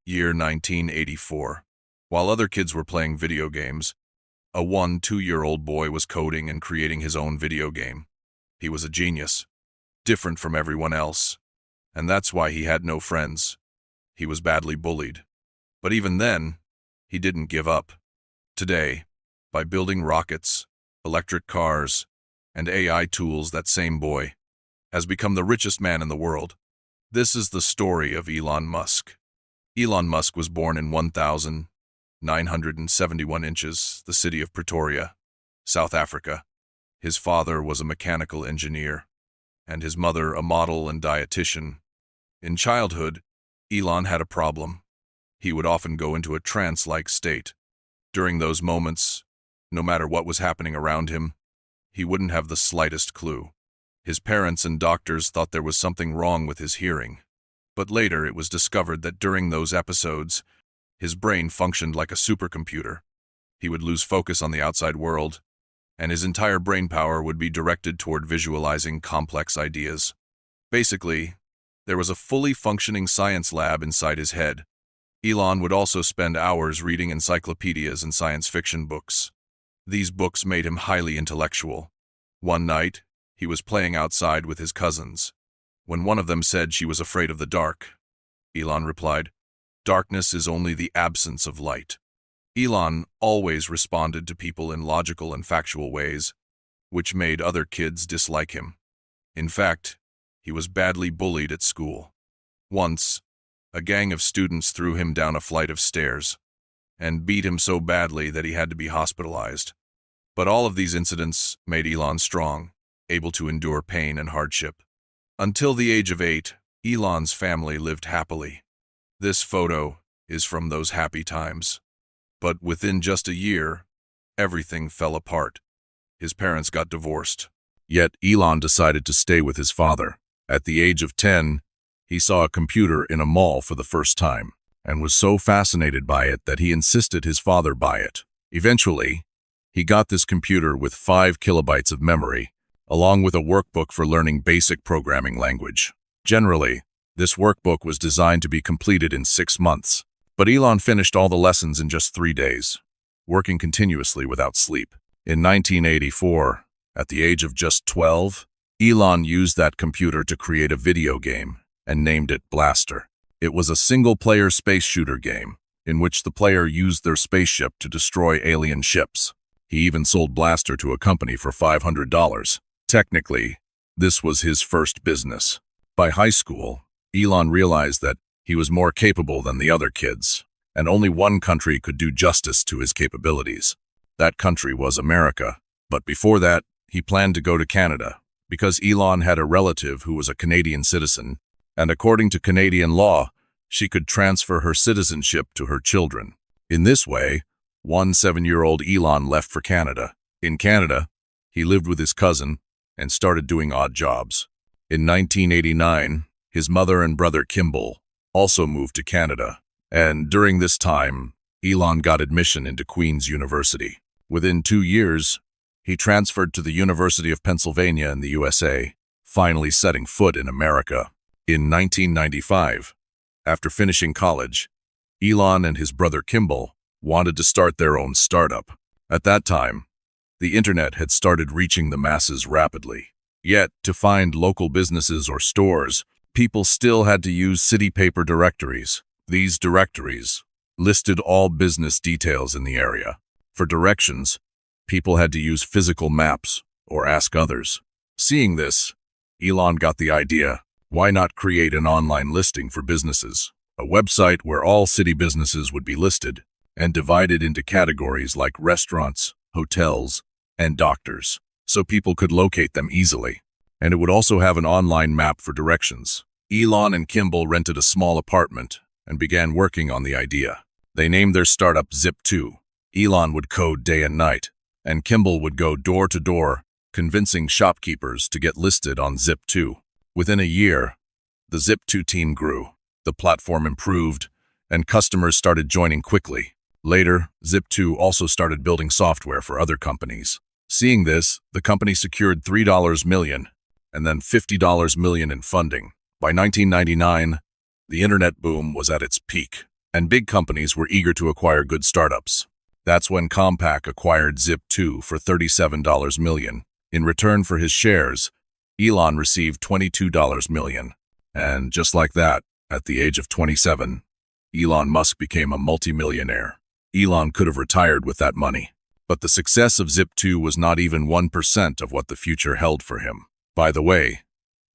Year 1984. While other kids were playing video games, a 1-2-year-old boy was coding and creating his own video game. He was a genius, different from everyone else, and that's why he had no friends. He was badly bullied. But even then, he didn't give up. Today, by building rockets, electric cars, and AI tools, that same boy has become the richest man in the world. This is the story of Elon Musk. Elon Musk was born in 1,971 inches, the city of Pretoria, South Africa. His father was a mechanical engineer, and his mother a model and dietitian. In childhood, Elon had a problem. He would often go into a trance-like state. During those moments, no matter what was happening around him, he wouldn't have the slightest clue. His parents and doctors thought there was something wrong with his hearing. But later it was discovered that during those episodes, his brain functioned like a supercomputer. He would lose focus on the outside world, and his entire brain power would be directed toward visualizing complex ideas. Basically, there was a fully functioning science lab inside his head. Elon would also spend hours reading encyclopedias and science fiction books. These books made him highly intellectual. One night, he was playing outside with his cousins. When one of them said she was afraid of the dark, Elon replied, "Darkness is only the absence of light." Elon always responded to people in logical and factual ways, which made other kids dislike him. In fact, he was badly bullied at school. Once, a gang of students threw him down a flight of stairs and beat him so badly that he had to be hospitalized. But all of these incidents made Elon strong, able to endure pain and hardship. Until the age of 8, Elon's family lived happily. This photo is from those happy times. But within just a year, everything fell apart. His parents got divorced. Yet Elon decided to stay with his father. At the age of 10, he saw a computer in a mall for the first time and was so fascinated by it that he insisted his father buy it. Eventually, he got this computer with 5 kilobytes of memory, along with a workbook for learning basic programming language. Generally, this workbook was designed to be completed in 6 months, but Elon finished all the lessons in just 3 days, working continuously without sleep. In 1984, at the age of just 12, Elon used that computer to create a video game and named it Blaster. It was a single-player space shooter game in which the player used their spaceship to destroy alien ships. He even sold Blaster to a company for $500. Technically, this was his first business. By high school, Elon realized that he was more capable than the other kids, and only one country could do justice to his capabilities. That country was America. But before that, he planned to go to Canada, because Elon had a relative who was a Canadian citizen, and according to Canadian law, she could transfer her citizenship to her children. In this way, 7-year-old Elon left for Canada. In Canada, he lived with his cousin and started doing odd jobs. In 1989, his mother and brother Kimball also moved to Canada, and during this time, Elon got admission into Queen's University. Within 2 years, he transferred to the University of Pennsylvania in the USA, finally setting foot in America. In 1995, after finishing college, Elon and his brother Kimball wanted to start their own startup. At that time, the internet had started reaching the masses rapidly. Yet, to find local businesses or stores, people still had to use city paper directories. These directories listed all business details in the area. For directions, people had to use physical maps or ask others. Seeing this, Elon got the idea, why not create an online listing for businesses? A website where all city businesses would be listed and divided into categories like restaurants, hotels, and doctors, so people could locate them easily. And it would also have an online map for directions. Elon and Kimball rented a small apartment and began working on the idea. They named their startup Zip2. Elon would code day and night, and Kimball would go door to door, convincing shopkeepers to get listed on Zip2. Within a year, the Zip2 team grew, the platform improved, and customers started joining quickly. Later, Zip2 also started building software for other companies. Seeing this, the company secured $3 million and then $50 million in funding. By 1999, the internet boom was at its peak, and big companies were eager to acquire good startups. That's when Compaq acquired Zip2 for $37 million. In return for his shares, Elon received $22 million. And just like that, at the age of 27, Elon Musk became a multimillionaire. Elon could have retired with that money. But the success of Zip2 was not even 1% of what the future held for him. By the way,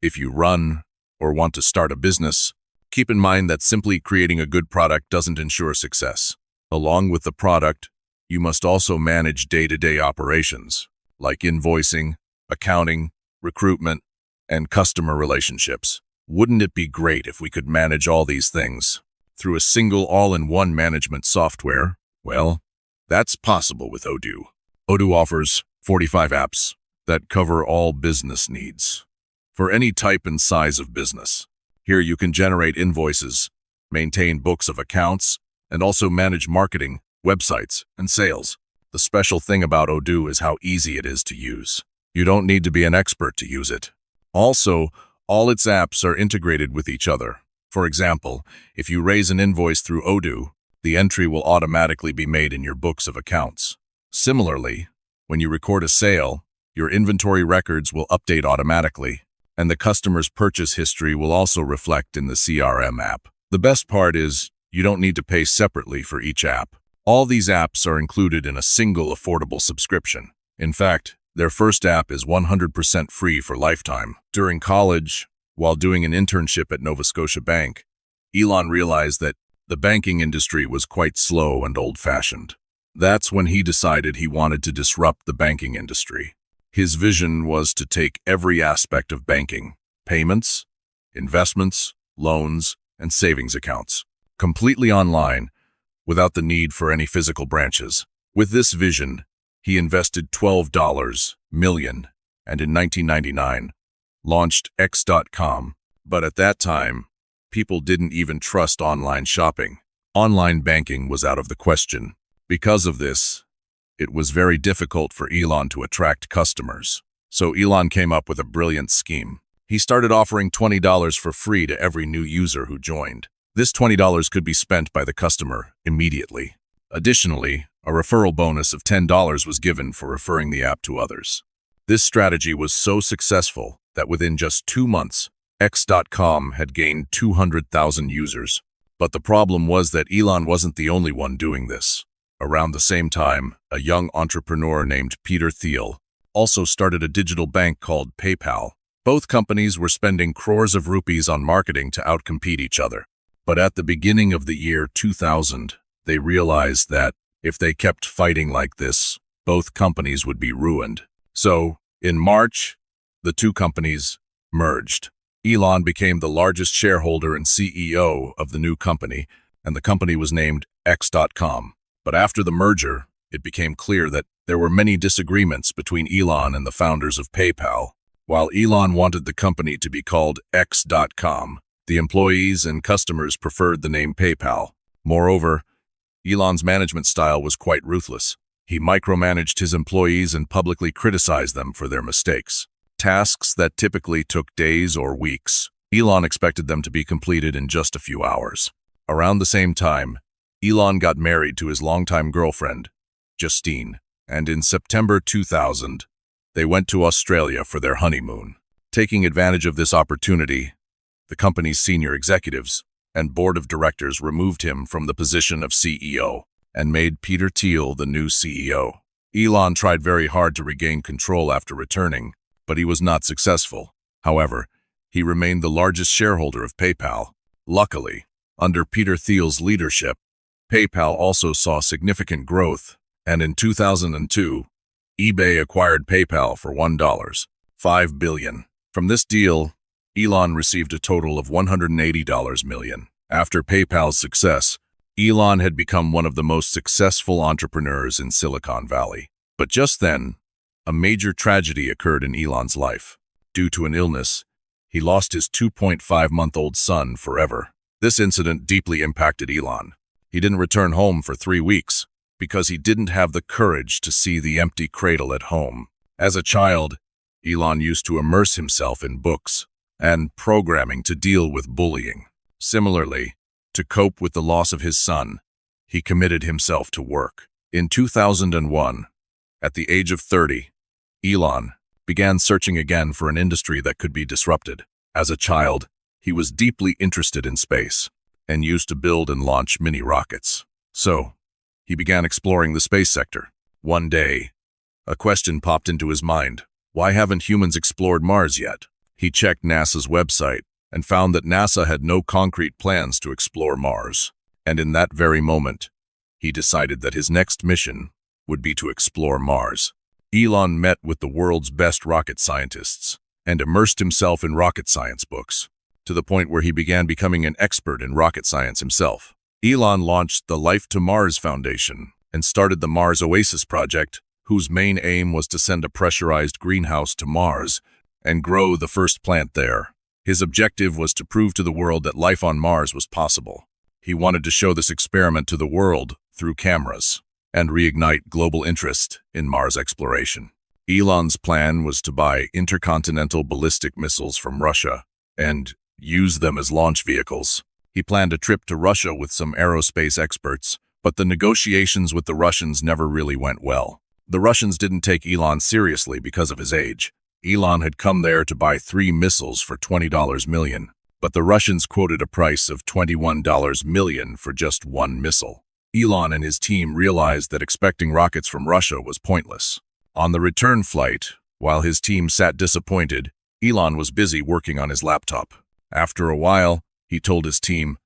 if you run or want to start a business, keep in mind that simply creating a good product doesn't ensure success. Along with the product, you must also manage day-to-day operations, like invoicing, accounting, recruitment, and customer relationships. Wouldn't it be great if we could manage all these things through a single all-in-one management software? Well, that's possible with Odoo. Odoo offers 45 apps that cover all business needs for any type and size of business. Here you can generate invoices, maintain books of accounts, and also manage marketing, websites, and sales. The special thing about Odoo is how easy it is to use. You don't need to be an expert to use it. Also, all its apps are integrated with each other. For example, if you raise an invoice through Odoo, the entry will automatically be made in your books of accounts. Similarly, when you record a sale, your inventory records will update automatically, and the customer's purchase history will also reflect in the CRM app. The best part is, you don't need to pay separately for each app. All these apps are included in a single affordable subscription. In fact, their first app is 100% free for lifetime. During college, while doing an internship at Nova Scotia Bank, Elon realized that the banking industry was quite slow and old-fashioned. That's when he decided he wanted to disrupt the banking industry. His vision was to take every aspect of banking, payments, investments, loans, and savings accounts, completely online, without the need for any physical branches. With this vision, he invested $12 million and in 1999 launched X.com. But at that time, people didn't even trust online shopping. Online banking was out of the question. Because of this, it was very difficult for Elon to attract customers. So Elon came up with a brilliant scheme. He started offering $20 for free to every new user who joined. This $20 could be spent by the customer immediately. Additionally, a referral bonus of $10 was given for referring the app to others. This strategy was so successful that within just 2 months, X.com had gained 200,000 users. But the problem was that Elon wasn't the only one doing this. Around the same time, a young entrepreneur named Peter Thiel also started a digital bank called PayPal. Both companies were spending crores of rupees on marketing to outcompete each other. But at the beginning of the year 2000, they realized that if they kept fighting like this, both companies would be ruined. So, in March, the two companies merged. Elon became the largest shareholder and CEO of the new company, and the company was named X.com. But after the merger, it became clear that there were many disagreements between Elon and the founders of PayPal. While Elon wanted the company to be called X.com, the employees and customers preferred the name PayPal. Moreover, Elon's management style was quite ruthless. He micromanaged his employees and publicly criticized them for their mistakes. Tasks that typically took days or weeks, Elon expected them to be completed in just a few hours. Around the same time, Elon got married to his longtime girlfriend, Justine, and in September 2000, they went to Australia for their honeymoon. Taking advantage of this opportunity, the company's senior executives and board of directors removed him from the position of CEO and made Peter Thiel the new CEO. Elon tried very hard to regain control after returning, but he was not successful. However, he remained the largest shareholder of PayPal. Luckily, under Peter Thiel's leadership, PayPal also saw significant growth, and in 2002, eBay acquired PayPal for $1.5 billion. From this deal, Elon received a total of $180 million. After PayPal's success, Elon had become one of the most successful entrepreneurs in Silicon Valley. But just then, a major tragedy occurred in Elon's life. Due to an illness, he lost his 2.5-month-old son forever. This incident deeply impacted Elon. He didn't return home for 3 weeks because he didn't have the courage to see the empty cradle at home. As a child, Elon used to immerse himself in books and programming to deal with bullying. Similarly, To cope with the loss of his son, he committed himself to work. In 2001, at the age of 30, Elon began searching again for an industry that could be disrupted. As a child, he was deeply interested in space and used to build and launch mini rockets. So, he began exploring the space sector. One day, a question popped into his mind. Why haven't humans explored Mars yet? He checked NASA's website and found that NASA had no concrete plans to explore Mars. And in that very moment, he decided that his next mission would be to explore Mars. Elon met with the world's best rocket scientists and immersed himself in rocket science books, to the point where he began becoming an expert in rocket science himself. Elon launched the Life to Mars Foundation and started the Mars Oasis project, whose main aim was to send a pressurized greenhouse to Mars and grow the first plant there. His objective was to prove to the world that life on Mars was possible. He wanted to show this experiment to the world through cameras and reignite global interest in Mars exploration. Elon's plan was to buy intercontinental ballistic missiles from Russia and use them as launch vehicles. He planned a trip to Russia with some aerospace experts, but the negotiations with the Russians never really went well. The Russians didn't take Elon seriously because of his age. Elon had come there to buy 3 missiles for $20 million, but the Russians quoted a price of $21 million for just one missile. Elon and his team realized that expecting rockets from Russia was pointless. On the return flight, while his team sat disappointed, Elon was busy working on his laptop. After a while, he told his team,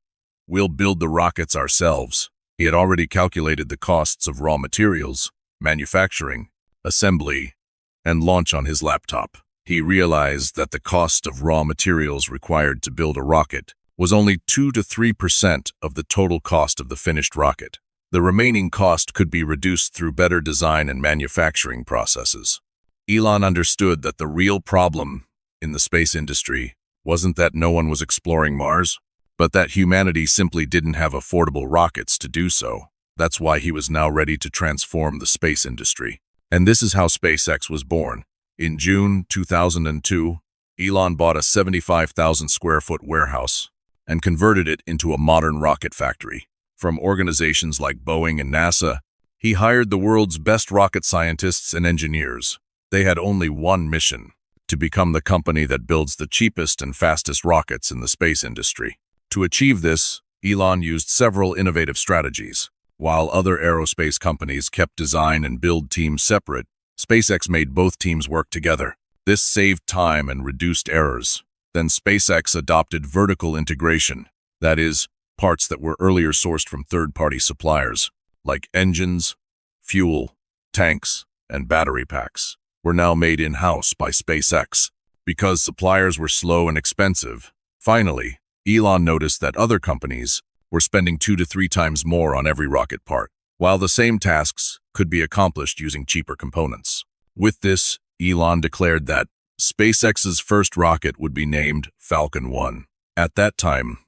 "We'll build the rockets ourselves." He had already calculated the costs of raw materials, manufacturing, assembly, and launch on his laptop. He realized that the cost of raw materials required to build a rocket was only 2 to 3% of the total cost of the finished rocket. The remaining cost could be reduced through better design and manufacturing processes. Elon understood that the real problem in the space industry wasn't that no one was exploring Mars, but that humanity simply didn't have affordable rockets to do so. That's why he was now ready to transform the space industry. And this is how SpaceX was born. In June 2002, Elon bought a 75,000 square foot warehouse and converted it into a modern rocket factory. From organizations like Boeing and NASA, he hired the world's best rocket scientists and engineers. They had only one mission: to become the company that builds the cheapest and fastest rockets in the space industry. To achieve this, Elon used several innovative strategies. While other aerospace companies kept design and build teams separate, SpaceX made both teams work together. This saved time and reduced errors. Then SpaceX adopted vertical integration, that is, parts that were earlier sourced from third-party suppliers, like engines, fuel, tanks, and battery packs, were now made in-house by SpaceX. Because suppliers were slow and expensive, finally, Elon noticed that other companies were spending 2 to 3 times more on every rocket part, while the same tasks could be accomplished using cheaper components. With this, Elon declared that SpaceX's first rocket would be named Falcon 1. At that time,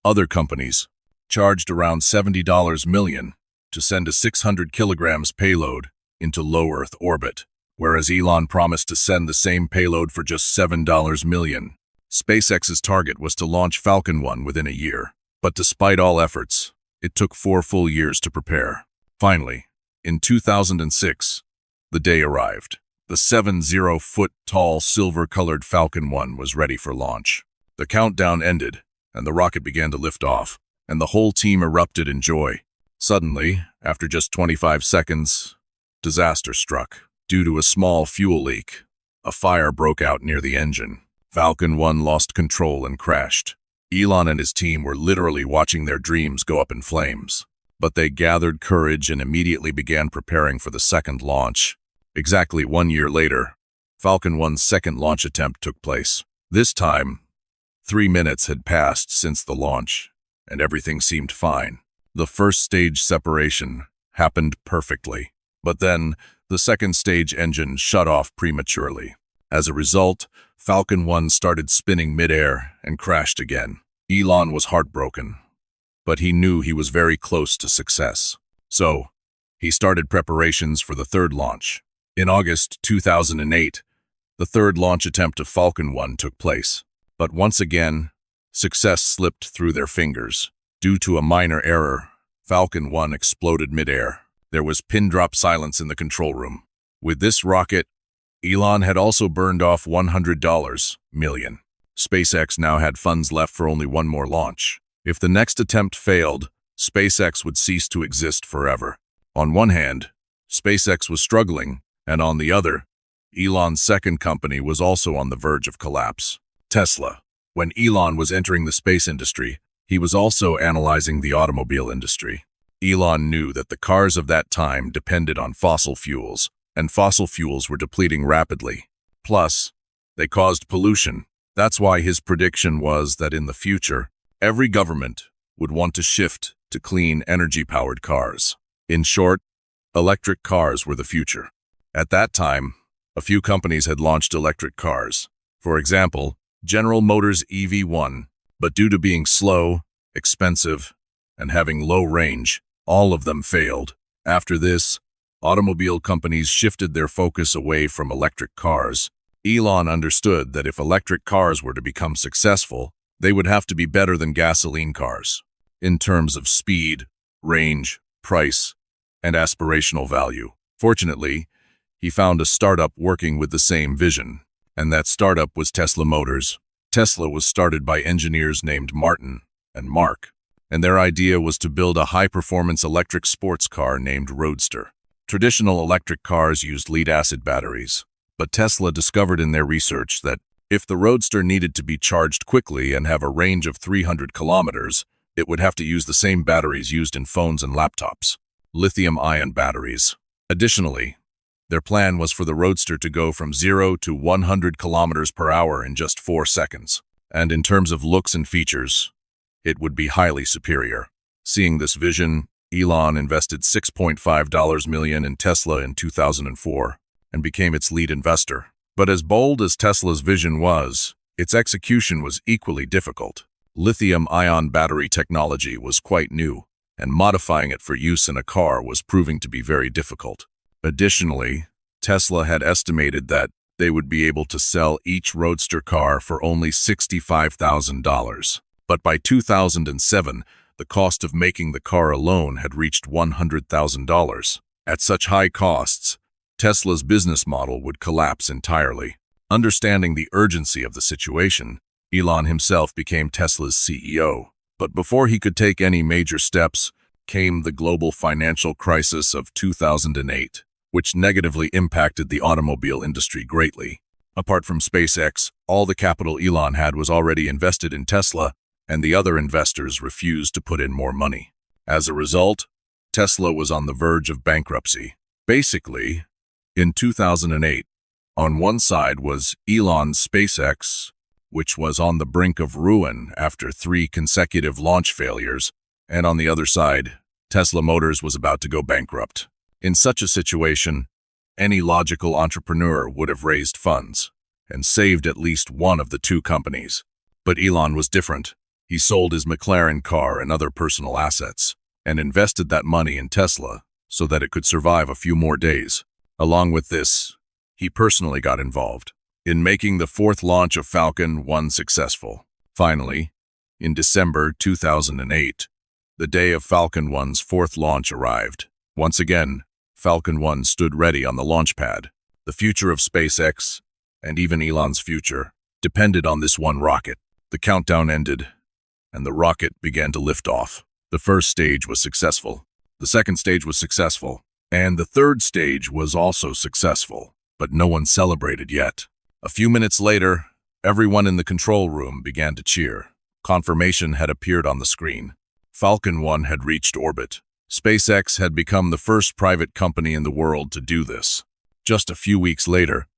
other companies charged around $70 million to send a 600 kilograms payload into low Earth orbit, whereas Elon promised to send the same payload for just $7 million. SpaceX's target was to launch Falcon 1 within a year, but despite all efforts, it took 4 full years to prepare. Finally, in 2006, the day arrived. The 70-foot-tall silver-colored Falcon 1 was ready for launch. The countdown ended, and the rocket began to lift off, and the whole team erupted in joy. Suddenly, after just 25 seconds, disaster struck. Due to a small fuel leak, a fire broke out near the engine. Falcon 1 lost control and crashed. Elon and his team were literally watching their dreams go up in flames. But they gathered courage and immediately began preparing for the second launch. Exactly 1 year later, Falcon 1's second launch attempt took place. This time, 3 minutes had passed since the launch, and everything seemed fine. The first stage separation happened perfectly, but then the second stage engine shut off prematurely. As a result, Falcon 1 started spinning midair and crashed again. Elon was heartbroken, but he knew he was very close to success. So, he started preparations for the third launch. In August 2008, the third launch attempt of Falcon 1 took place. But once again, success slipped through their fingers. Due to a minor error, Falcon 1 exploded midair. There was pin-drop silence in the control room. With this rocket, Elon had also burned off $100 million. SpaceX now had funds left for only one more launch. If the next attempt failed, SpaceX would cease to exist forever. On one hand, SpaceX was struggling, and on the other, Elon's second company was also on the verge of collapse. Tesla. When Elon was entering the space industry, he was also analyzing the automobile industry. Elon knew that the cars of that time depended on fossil fuels, and fossil fuels were depleting rapidly. Plus, they caused pollution. That's why his prediction was that in the future, every government would want to shift to clean energy-powered cars. In short, electric cars were the future. At that time, a few companies had launched electric cars. For example, General Motors EV1, but due to being slow, expensive, and having low range, all of them failed. After this, automobile companies shifted their focus away from electric cars. Elon understood that if electric cars were to become successful, they would have to be better than gasoline cars in terms of speed, range, price, and aspirational value. Fortunately, he found a startup working with the same vision, and that startup was Tesla Motors. Tesla was started by engineers named Martin and Mark, and their idea was to build a high-performance electric sports car named Roadster. Traditional electric cars used lead-acid batteries, but Tesla discovered in their research that if the Roadster needed to be charged quickly and have a range of 300 kilometers, it would have to use the same batteries used in phones and laptops, lithium-ion batteries. Additionally, their plan was for the Roadster to go from 0 to 100 kilometers per hour in just 4 seconds. And in terms of looks and features, it would be highly superior. Seeing this vision, Elon invested $6.5 million in Tesla in 2004 and became its lead investor. But as bold as Tesla's vision was, its execution was equally difficult. Lithium-ion battery technology was quite new, and modifying it for use in a car was proving to be very difficult. Additionally, Tesla had estimated that they would be able to sell each Roadster car for only $65,000. But by 2007, the cost of making the car alone had reached $100,000. At such high costs, Tesla's business model would collapse entirely. Understanding the urgency of the situation, Elon himself became Tesla's CEO. But before he could take any major steps, came the global financial crisis of 2008, which negatively impacted the automobile industry greatly. Apart from SpaceX, all the capital Elon had was already invested in Tesla, and the other investors refused to put in more money. As a result, Tesla was on the verge of bankruptcy. Basically, in 2008, on one side was Elon's SpaceX, which was on the brink of ruin after 3 consecutive launch failures, and on the other side, Tesla Motors was about to go bankrupt. In such a situation, any logical entrepreneur would have raised funds and saved at least one of the 2 companies. But Elon was different. He sold his McLaren car and other personal assets and invested that money in Tesla so that it could survive a few more days. Along with this, he personally got involved in making the 4th launch of Falcon 1 successful. Finally, in December 2008, the day of Falcon 1's 4th launch arrived. Once again, Falcon 1 stood ready on the launch pad. The future of SpaceX, and even Elon's future, depended on this one rocket. The countdown ended, and the rocket began to lift off. The first stage was successful. The second stage was successful. And the third stage was also successful. But no one celebrated yet. A few minutes later, everyone in the control room began to cheer. Confirmation had appeared on the screen. Falcon 1 had reached orbit. SpaceX had become the first private company in the world to do this. Just a few weeks later,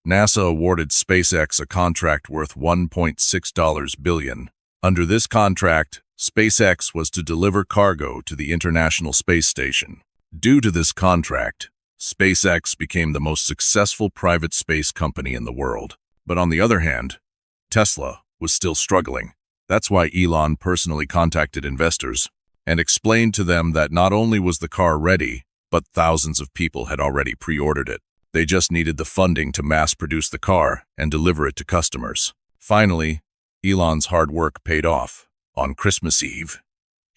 NASA awarded SpaceX a contract worth $1.6 billion. Under this contract, SpaceX was to deliver cargo to the International Space Station. Due to this contract, SpaceX became the most successful private space company in the world. But on the other hand, Tesla was still struggling. That's why Elon personally contacted investors and explained to them that not only was the car ready, but thousands of people had already pre-ordered it. They just needed the funding to mass-produce the car and deliver it to customers. Finally, Elon's hard work paid off. On Christmas Eve,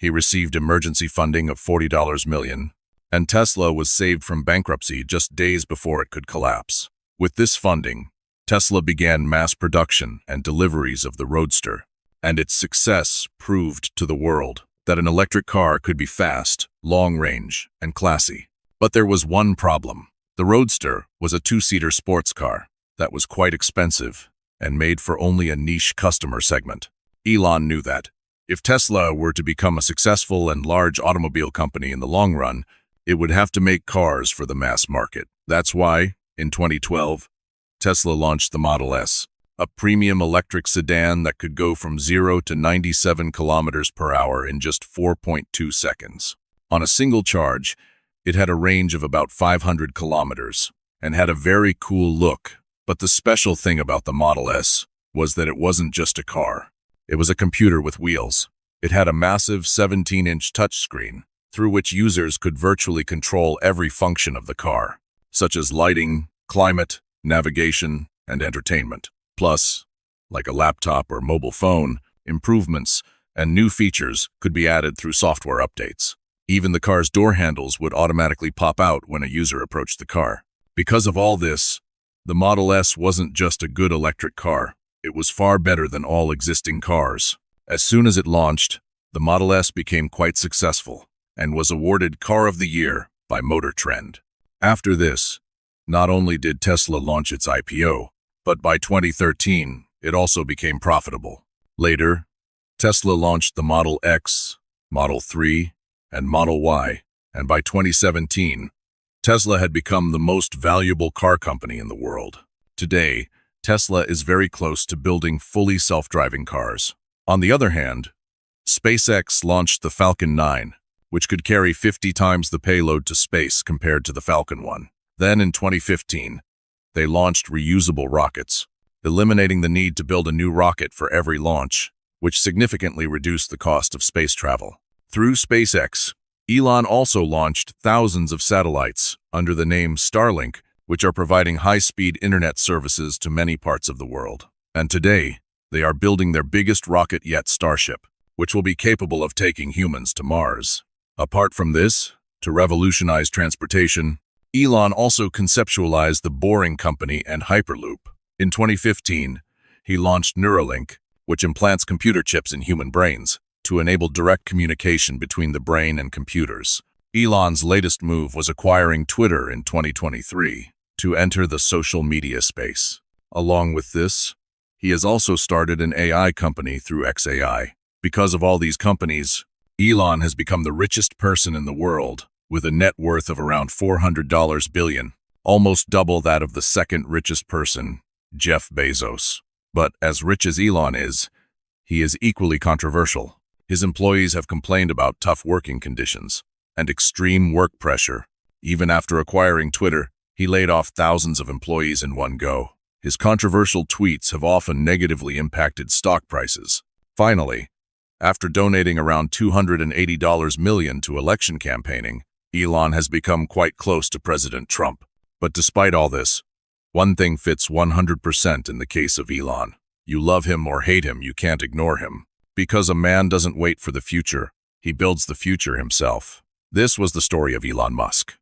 He received emergency funding of $40 million, and Tesla was saved from bankruptcy just days before it could collapse. With this funding, Tesla began mass production and deliveries of the Roadster, and its success proved to the world that an electric car could be fast, long-range, and classy. But there was one problem. The Roadster was a two-seater sports car that was quite expensive and made for only a niche customer segment. Elon knew that if Tesla were to become a successful and large automobile company in the long run, it would have to make cars for the mass market. That's why, in 2012, Tesla launched the Model S, a premium electric sedan that could go from 0 to 97 kilometers per hour in just 4.2 seconds. On a single charge, it had a range of about 500 kilometers and had a very cool look. But the special thing about the Model S was that it wasn't just a car. It was a computer with wheels. It had a massive 17-inch touchscreen through which users could virtually control every function of the car, such as lighting, climate, navigation, and entertainment. Plus, like a laptop or mobile phone, improvements and new features could be added through software updates. Even the car's door handles would automatically pop out when a user approached the car. Because of all this, the Model S wasn't just a good electric car. It was far better than all existing cars. As soon as it launched, the Model S became quite successful and was awarded Car of the Year by Motor Trend. After this, not only did Tesla launch its IPO, but by 2013, it also became profitable. Later, Tesla launched the Model X, Model 3, and Model Y, and by 2017, Tesla had become the most valuable car company in the world. Today, Tesla is very close to building fully self-driving cars. On the other hand, SpaceX launched the Falcon 9, which could carry 50 times the payload to space compared to the Falcon 1. Then in 2015, they launched reusable rockets, eliminating the need to build a new rocket for every launch, which significantly reduced the cost of space travel. Through SpaceX, Elon also launched thousands of satellites under the name Starlink, which are providing high-speed internet services to many parts of the world. And today, they are building their biggest rocket yet, Starship, which will be capable of taking humans to Mars. Apart from this, to revolutionize transportation, Elon also conceptualized the Boring Company and Hyperloop. In 2015, he launched Neuralink, which implants computer chips in human brains to enable direct communication between the brain and computers. Elon's latest move was acquiring Twitter in 2023 to enter the social media space. Along with this, he has also started an AI company through XAI. Because of all these companies, Elon has become the richest person in the world, with a net worth of around $400 billion, almost double that of the second richest person, Jeff Bezos. But as rich as Elon is, he is equally controversial. His employees have complained about tough working conditions and extreme work pressure. Even after acquiring Twitter, he laid off thousands of employees in one go. His controversial tweets have often negatively impacted stock prices. Finally, after donating around $280 million to election campaigning, Elon has become quite close to President Trump. But despite all this, one thing fits 100% in the case of Elon. You love him or hate him, you can't ignore him. Because a man doesn't wait for the future, he builds the future himself. This was the story of Elon Musk.